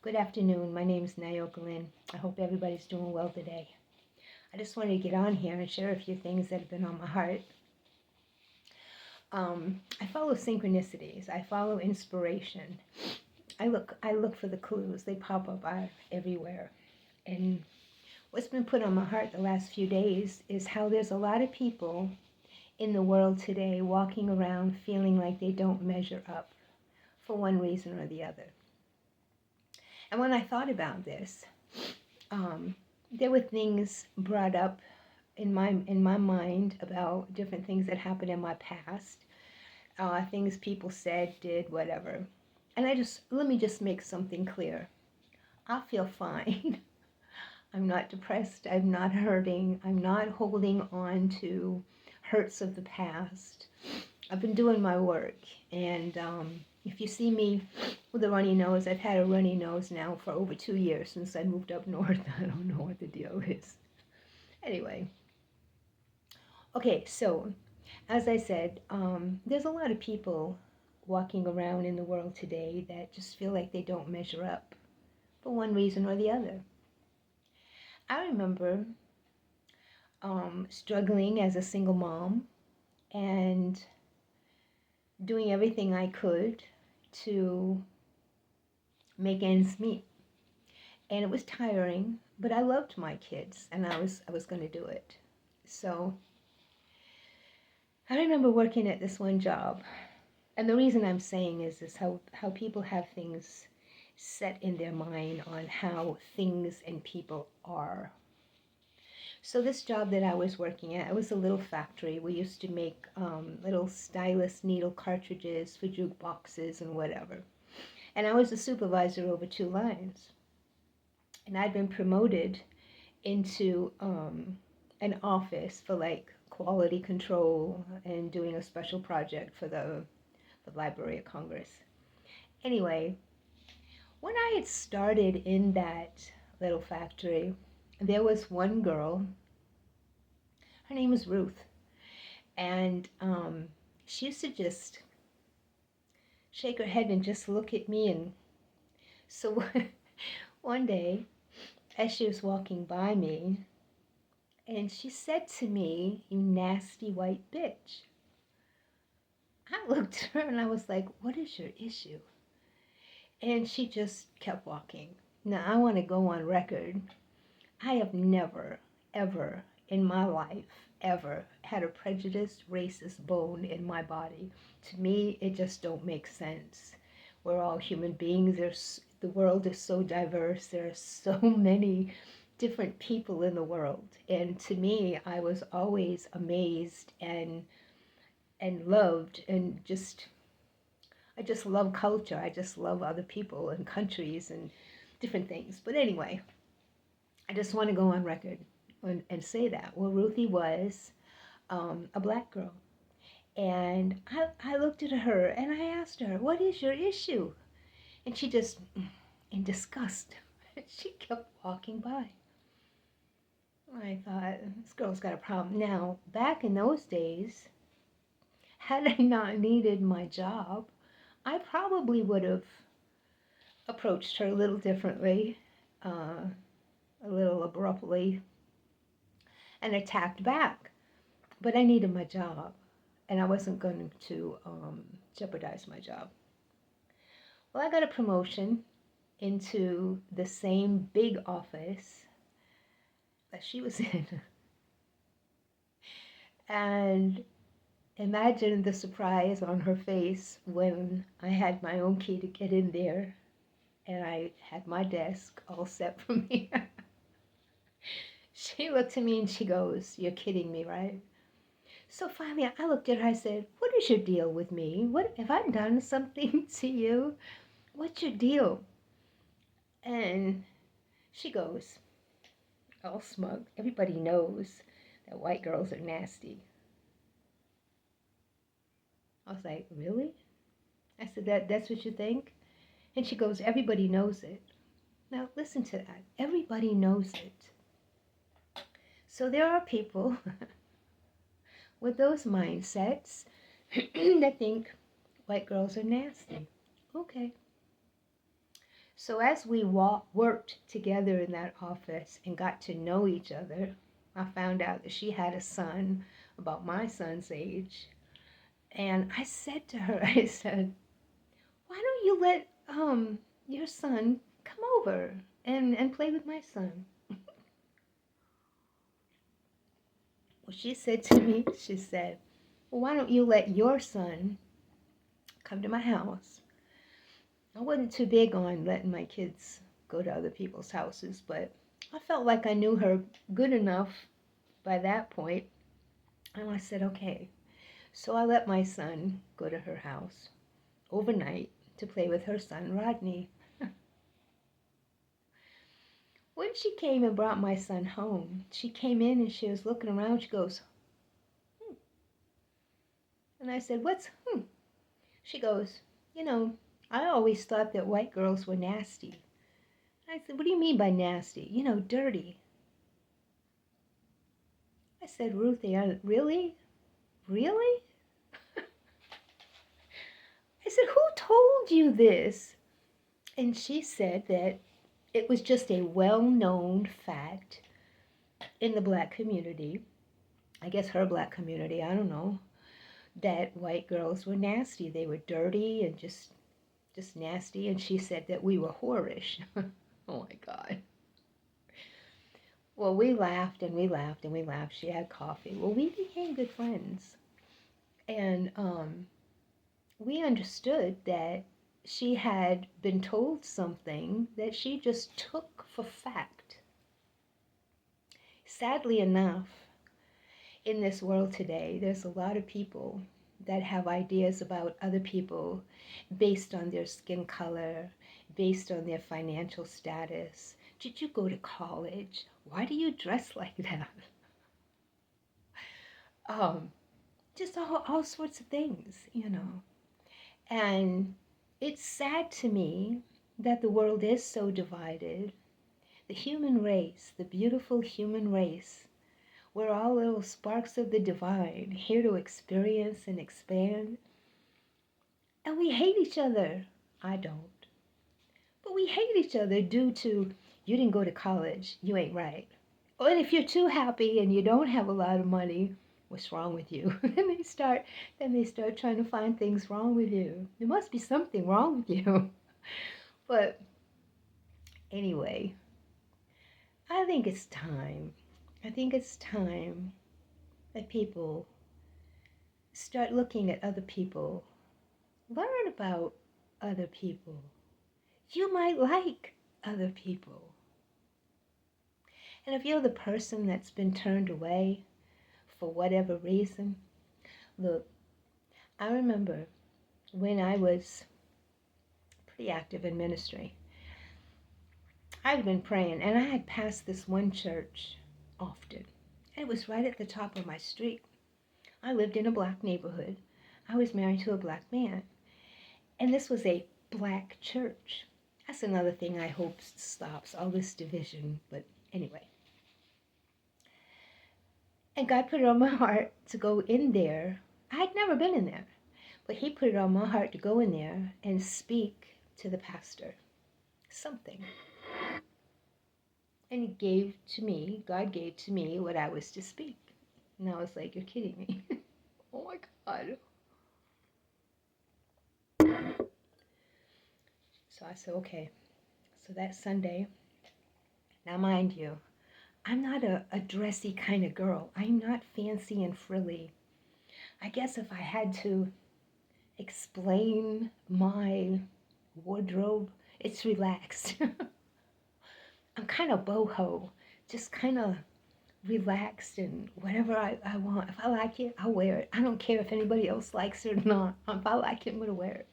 Good afternoon. My name is Nioka Lynn. I hope everybody's doing well today. I just wanted to get on here and share a few things that have been on my heart. I follow synchronicities. I follow inspiration. I look for the clues. They pop up everywhere. And what's been put on my heart the last few days is how there's a lot of people in the world today walking around feeling like they don't measure up for one reason or the other. And when I thought about this, there were things brought up in my mind about different things that happened in my past, things people said, did, whatever. And let me just make something clear. I feel fine. I'm not depressed. I'm not hurting. I'm not holding on to hurts of the past. I've been doing my work, and if you see me with a runny nose, I've had a runny nose now for over 2 years since I moved up north. I don't know what the deal is. Anyway, okay, so as I said, there's a lot of people walking around in the world today that just feel like they don't measure up for one reason or the other. I remember struggling as a single mom and doing everything I could to make ends meet. And it was tiring, but I loved my kids and I was going to do it. So I remember working at this one job. And the reason I'm saying is how people have things set in their mind on how things and people are. So this job that I was working at, it was a little factory. We used to make little stylus needle cartridges for jukeboxes and whatever. And I was a supervisor over 2 lines. And I'd been promoted into an office for like quality control and doing a special project for the Library of Congress. Anyway, when I had started in that little factory, there was one girl. Her name was Ruth, and she used to just shake her head and just look at me. And so one day, as she was walking by me, and she said to me, "You nasty white bitch." I looked at her and I was like, "What is your issue?" And she just kept walking. Now, I want to go on record. I have never, ever in my life, ever had a prejudiced, racist bone in my body. To me, it just don't make sense. We're all human beings. The world is so diverse. There are so many different people in the world. And to me, I was always amazed and loved and I just love culture. I just love other people and countries and different things. But anyway, I just want to go on record and say that. Well, Ruthie was a black girl. And I looked at her and I asked her, "What is your issue?" And she just, in disgust, she kept walking by. I thought, this girl's got a problem. Now, back in those days, had I not needed my job, I probably would have approached her a little differently, a little abruptly, and attacked back. But I needed my job, and I wasn't going to jeopardize my job. Well, I got a promotion into the same big office that she was in. And imagine the surprise on her face when I had my own key to get in there and I had my desk all set for me. She looked at me and she goes, "You're kidding me, right?" So finally I looked at her, I said, "What is your deal with me? What have I done something to you? What's your deal?" And she goes, all smug, "Everybody knows that white girls are nasty." I was like, "Really?" I said, that's what you think? And she goes, "Everybody knows it." Now listen to that. Everybody knows it. So there are people with those mindsets that think white girls are nasty. Okay. So as we worked together in that office and got to know each other, I found out that she had a son about my son's age. And I said to her, I said, why don't you let your son come over and play with my son? Well, she said to me, she said, well, why don't you let your son come to my house? I wasn't too big on letting my kids go to other people's houses, but I felt like I knew her good enough by that point, and I said, okay. So I let my son go to her house overnight to play with her son, Rodney. When she came and brought my son home, she came in and she was looking around. She goes, hmm. And I said, what's hmm? She goes, you know, I always thought that white girls were nasty. I said, what do you mean by nasty? You know, dirty. I said, Ruthie, really? Really? I said, who told you this? And she said that it was just a well-known fact in the black community, I guess her black community, I don't know, that white girls were nasty. They were dirty and just nasty. And she said that we were whorish. Oh my God. Well, we laughed and we laughed and we laughed. She had coffee. Well, we became good friends. And we understood that she had been told something that she just took for fact. Sadly enough, in this world today, there's a lot of people that have ideas about other people based on their skin color, based on their financial status. Did you go to college? Why do you dress like that? Um, just all sorts of things, you know. And it's sad to me that the world is so divided. The human race, the beautiful human race, we're all little sparks of the divine, here to experience and expand. And we hate each other. I don't. But we hate each other due to, you didn't go to college, you ain't right. Or if you're too happy and you don't have a lot of money, what's wrong with you? then they start trying to find things wrong with you. There must be something wrong with you. But anyway, I think it's time. I think it's time that people start looking at other people. Learn about other people. You might like other people. And if you're the person that's been turned away for whatever reason, look, I remember when I was pretty active in ministry, I'd been praying, and I had passed this one church often. And it was right at the top of my street. I lived in a black neighborhood. I was married to a black man. And this was a black church. That's another thing I hope stops, all this division. But anyway. And God put it on my heart to go in there. I had never been in there. But he put it on my heart to go in there and speak to the pastor something. And he gave to me, God gave to me what I was to speak. And I was like, you're kidding me. Oh my God. So I said, okay. So that Sunday, now mind you, I'm not a dressy kind of girl. I'm not fancy and frilly. I guess if I had to explain my wardrobe, it's relaxed. I'm kind of boho, just kind of relaxed and whatever I want. If I like it, I'll wear it. I don't care if anybody else likes it or not. If I like it, I'm going to wear it.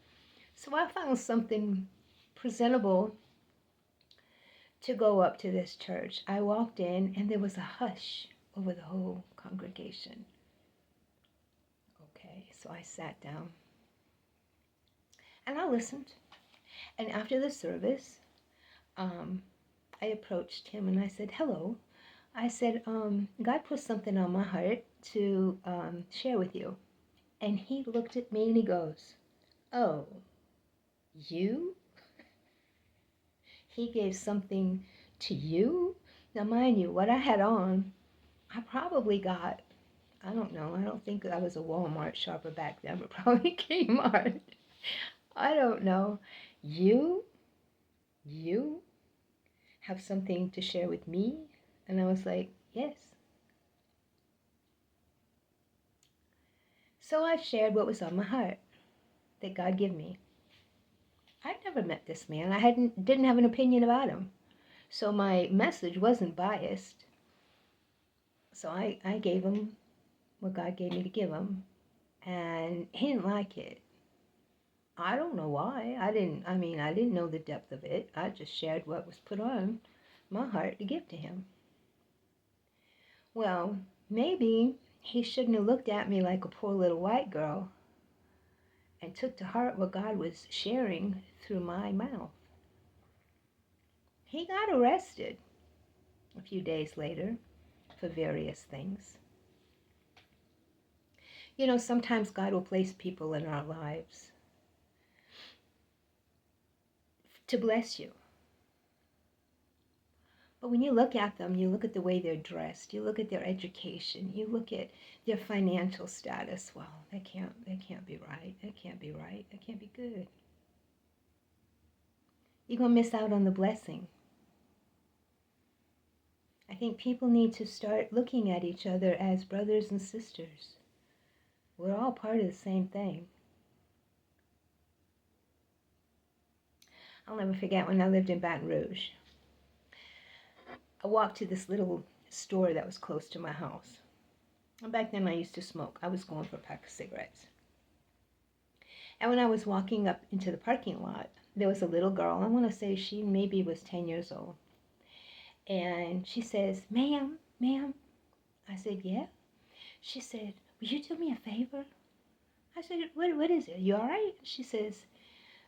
So I found something presentable to go up to this church. I walked in and there was a hush over the whole congregation. Okay, so I sat down and I listened. And after the service, I approached him and I said, hello. I said, God put something on my heart to share with you. And he looked at me and he goes, oh, you? He gave something to you. Now, mind you, what I had on, I probably got, I don't know, I don't think I was a Walmart shopper back then, but probably Kmart. I don't know. You, you have something to share with me? And I was like, yes. So I shared what was on my heart that God gave me. I'd never met this man. I didn't have an opinion about him. So my message wasn't biased. So I gave him what God gave me to give him. And he didn't like it. I don't know why. I didn't know the depth of it. I just shared what was put on my heart to give to him. Well, maybe he shouldn't have looked at me like a poor little white girl and took to heart what God was sharing through my mouth. He got arrested a few days later for various things. You know, sometimes God will place people in our lives to bless you. But when you look at them, you look at the way they're dressed, you look at their education, you look at their financial status. Well, that can't be right. That can't be right. That can't be good. You're going to miss out on the blessing. I think people need to start looking at each other as brothers and sisters. We're all part of the same thing. I'll never forget when I lived in Baton Rouge. I walked to this little store that was close to my house. And back then I used to smoke. I was going for a pack of cigarettes. And when I was walking up into the parking lot, there was a little girl. I want to say she maybe was 10 years old. And she says, ma'am. I said, yeah. She said, will you do me a favor? I said, what is it? You all right? She says,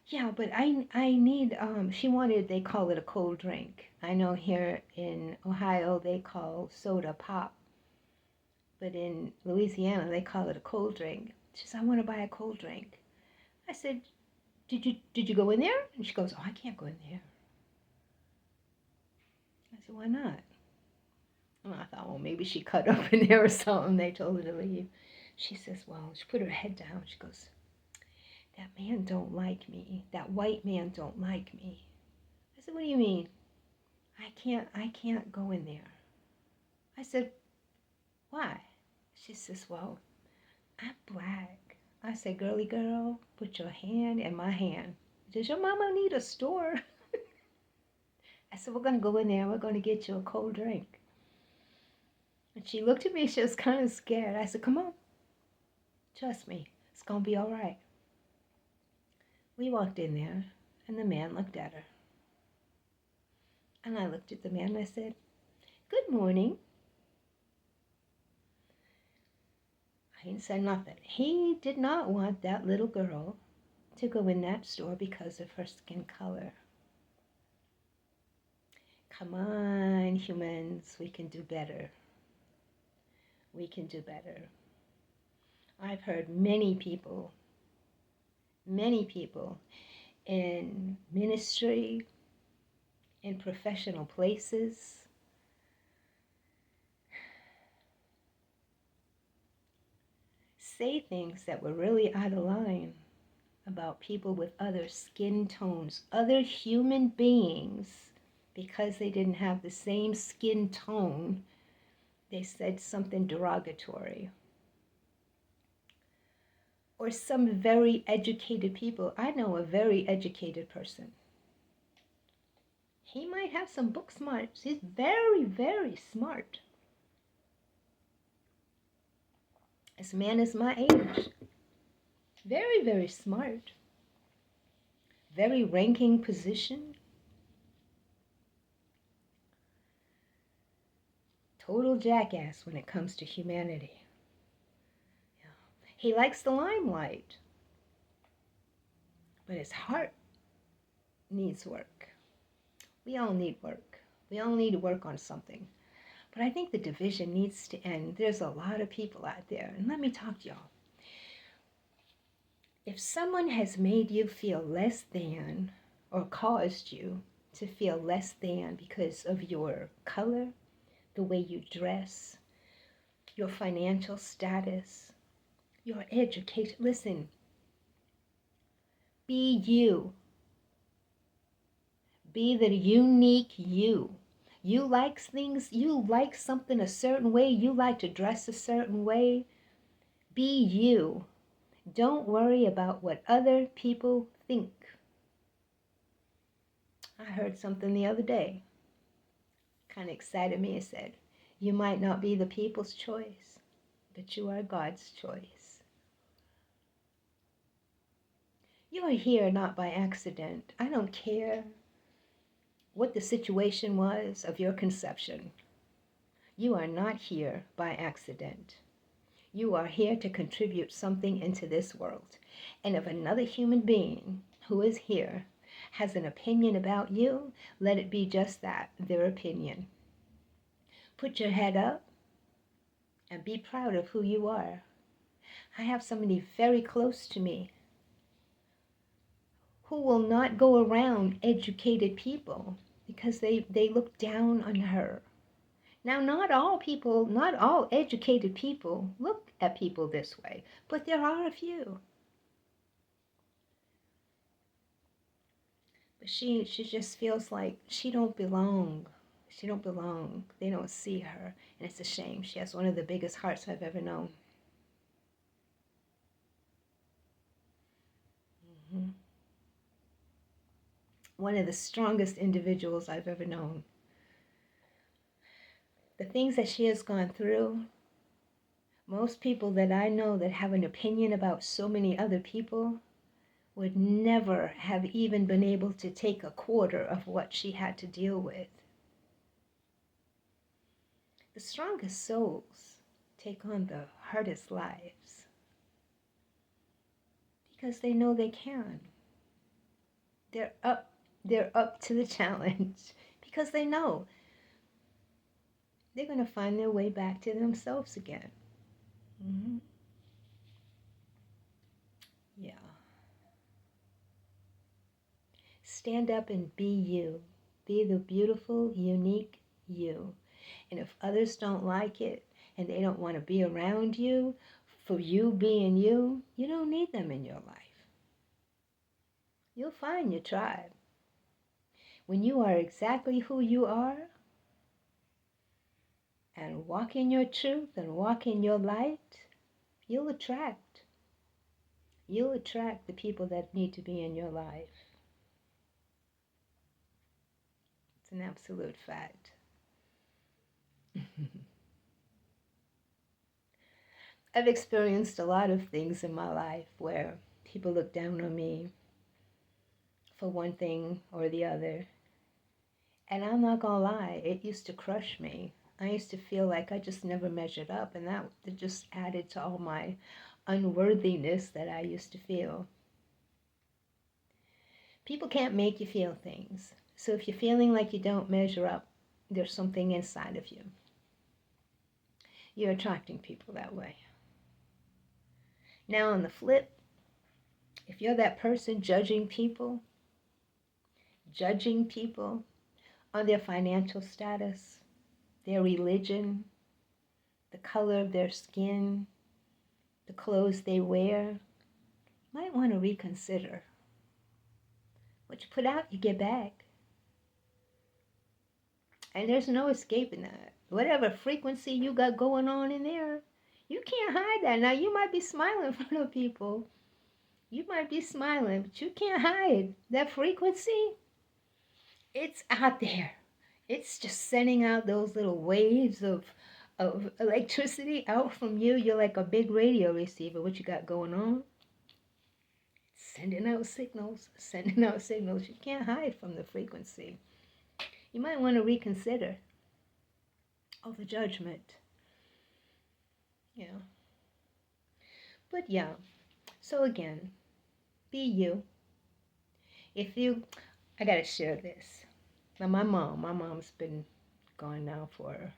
yeah, but I need, she wanted, they call it a cold drink. I know here in Ohio they call soda pop. But in Louisiana they call it a cold drink. She said, I want to buy a cold drink. I said, did you go in there? And she goes, oh, I can't go in there. I said, why not? And I thought, well, maybe she cut up in there or something. They told her to leave. She says, well, she put her head down. She goes, that man don't like me. That white man don't like me. I said, what do you mean? I can't go in there. I said, why? She says, well, I'm black. I said, girly girl, put your hand in my hand. Does your mama need a store? I said, we're going to go in there. We're going to get you a cold drink. And she looked at me. She was kind of scared. I said, come on. Trust me. It's going to be all right. We walked in there, and the man looked at her. And I looked at the man and I said, good morning. I didn't say nothing. He did not want that little girl to go in that store because of her skin color. Come on, humans, we can do better. We can do better. I've heard many people in ministry, in professional places, say things that were really out of line about people with other skin tones, other human beings, because they didn't have the same skin tone. They said something derogatory. Or some very educated people. I know a very educated person. He might have some book smarts. He's very, very smart. This man is my age. Very, very smart. Very ranking position. Total jackass when it comes to humanity. He likes the limelight. But his heart needs work. We all need work. We all need to work on something. But I think the division needs to end. There's a lot of people out there. And let me talk to y'all. If someone has made you feel less than or caused you to feel less than because of your color, the way you dress, your financial status, your education. Listen, be you. Be the unique you. You like things, you like something a certain way, you like to dress a certain way. Be you. Don't worry about what other people think. I heard something the other day, kind of excited me. It said, you might not be the people's choice, but you are God's choice. You are here not by accident. I don't care what the situation was of your conception. You are not here by accident. You are here to contribute something into this world. And if another human being who is here has an opinion about you, let it be just that, their opinion. Put your head up and be proud of who you are. I have somebody very close to me who will not go around educated people because they look down on her. Now, not all people, not all educated people look at people this way, but there are a few. But she just feels like she don't belong. She don't belong. They don't see her, and it's a shame. She has one of the biggest hearts I've ever known. Mm-hmm. One of the strongest individuals I've ever known. The things that she has gone through, most people that I know that have an opinion about so many other people would never have even been able to take a quarter of what she had to deal with. The strongest souls take on the hardest lives because they know they can. They're up to the challenge because they know they're going to find their way back to themselves again. Mm-hmm. Yeah. Stand up and be you. Be the beautiful, unique you. And if others don't like it and they don't want to be around you for you being you, you don't need them in your life. You'll find your tribe. When you are exactly who you are and walk in your truth and walk in your light, you'll attract. You'll attract the people that need to be in your life. It's an absolute fact. I've experienced a lot of things in my life where people look down on me for one thing or the other. And I'm not gonna lie, it used to crush me. I used to feel like I just never measured up, and that just added to all my unworthiness that I used to feel. People can't make you feel things. So if you're feeling like you don't measure up, there's something inside of you. You're attracting people that way. Now on the flip, if you're that person judging people on their financial status, their religion, the color of their skin, the clothes they wear, you might want to reconsider. What you put out, you get back. And there's no escaping that. Whatever frequency you got going on in there, you can't hide that. Now, you might be smiling in front of people. You might be smiling, but you can't hide that frequency. It's out there. It's just sending out those little waves of electricity out from you. You're like a big radio receiver. What you got going on? Sending out signals, sending out signals. You can't hide from the frequency. You might want to reconsider all the judgment. Yeah. But yeah, so again, be you. I gotta share this. Now my mom's been gone now for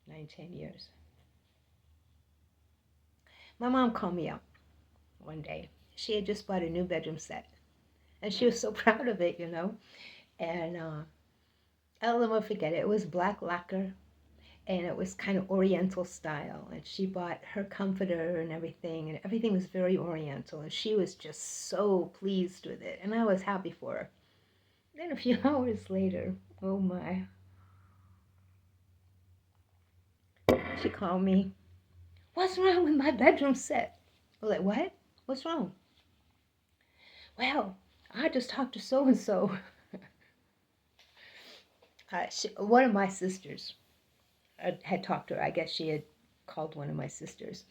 9, 10 years. My mom called me up one day. She had just bought a new bedroom set. And she was so proud of it, And I'll never forget it. It was black lacquer, and it was kind of Oriental style. And she bought her comforter and everything was very Oriental. And she was just so pleased with it, and I was happy for her. Then a few hours later, oh my, she called me. What's wrong with my bedroom set? I was like, what? What's wrong? Well, I just talked to so and so. One of my sisters had talked to her. I guess she had called one of my sisters.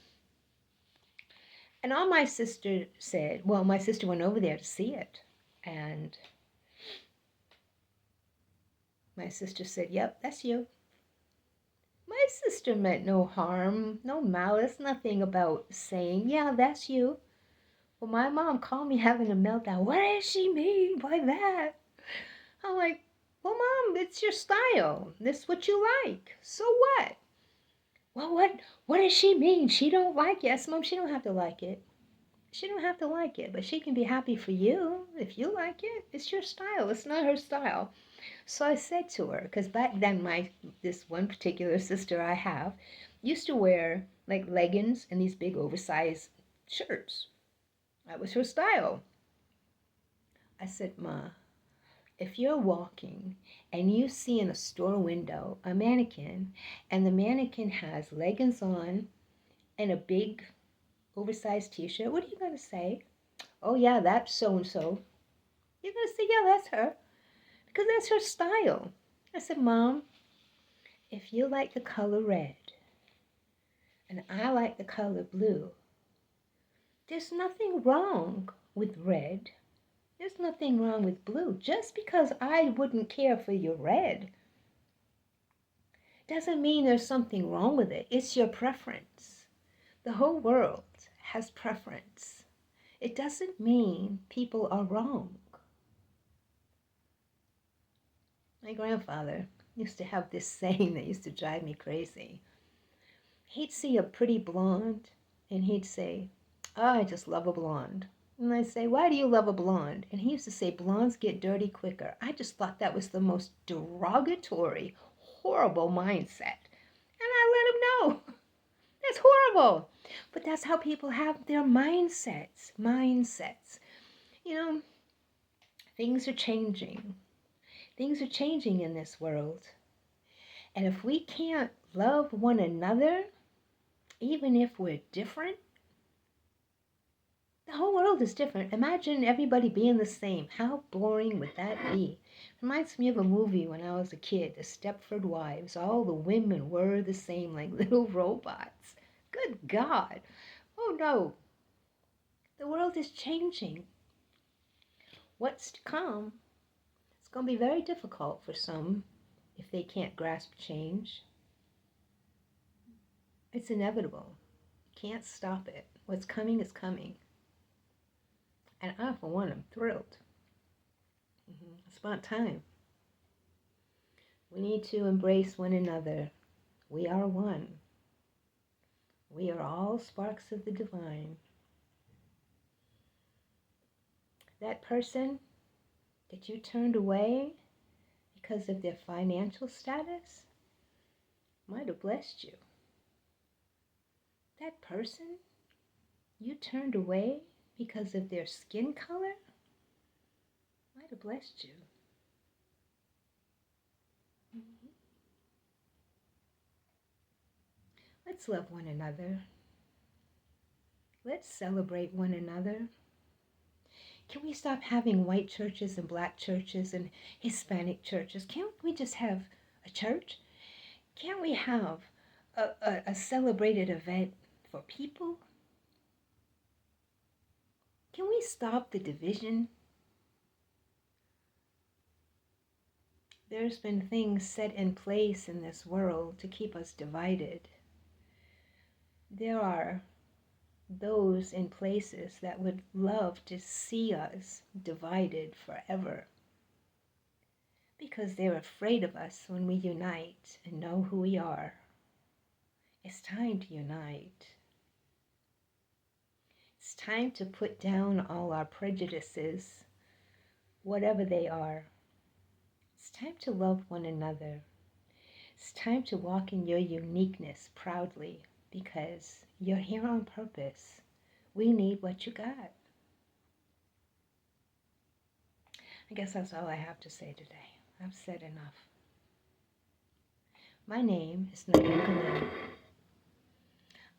And all my sister said, well, my sister went over there to see it. And my sister said, yep, that's you. My sister meant no harm, no malice, nothing about saying, yeah, that's you. Well, my mom called me having a meltdown. What does she mean by that? I'm like, well, Mom, it's your style. This is what you like. So what? Well, what does she mean? She don't like it. Yes, Mom, she don't have to like it. She don't have to like it, but she can be happy for you if you like it. It's your style. It's not her style. So I said to her, because back then this one particular sister I have used to wear like leggings and these big oversized shirts. That was her style. I said, Ma, if you're walking and you see in a store window a mannequin and the mannequin has leggings on and a big oversized t-shirt, what are you going to say? Oh yeah, that's so and so. You're going to say, yeah, that's her, because that's her style. I said, Mom, if you like the color red and I like the color blue, there's nothing wrong with red. There's nothing wrong with blue. Just because I wouldn't care for your red doesn't mean there's something wrong with it. It's your preference. The whole world has preference. It doesn't mean people are wrong. My grandfather used to have this saying that used to drive me crazy. He'd see a pretty blonde and he'd say, oh, I just love a blonde. And I'd say, why do you love a blonde? And he used to say, blondes get dirty quicker. I just thought that was the most derogatory, horrible mindset. And I let him know. That's horrible. But that's how people have their mindsets. Mindsets. You know, things are changing. Things are changing in this world. And if we can't love one another, even if we're different, the whole world is different. Imagine everybody being the same. How boring would that be? Reminds me of a movie when I was a kid, The Stepford Wives. All the women were the same, like little robots. Good God. Oh no. The world is changing. What's to come? It's going to be very difficult for some if they can't grasp change. It's inevitable. You can't stop it. What's coming is coming. And I, for one, am thrilled. It's about time. We need to embrace one another. We are one. We are all sparks of the divine. That person that you turned away because of their financial status might have blessed you. That person you turned away because of their skin color might have blessed you. Let's love one another. Let's celebrate one another. Can we stop having white churches and black churches and Hispanic churches? Can't we just have a church? Can't we have a celebrated event for people? Can we stop the division? There's been things set in place in this world to keep us divided. There are those in places that would love to see us divided forever because they're afraid of us when we unite and know who we are. It's time to unite. It's time to put down all our prejudices, whatever they are. It's time to love one another. It's time to walk in your uniqueness proudly because you're here on purpose. We need what you got. I guess that's all I have to say today. I've said enough. My name is Nioka Lynn.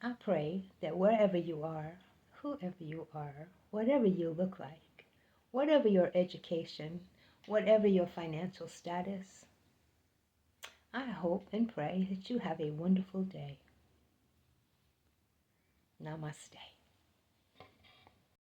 I pray that wherever you are, whoever you are, whatever you look like, whatever your education, whatever your financial status, I hope and pray that you have a wonderful day. Namaste.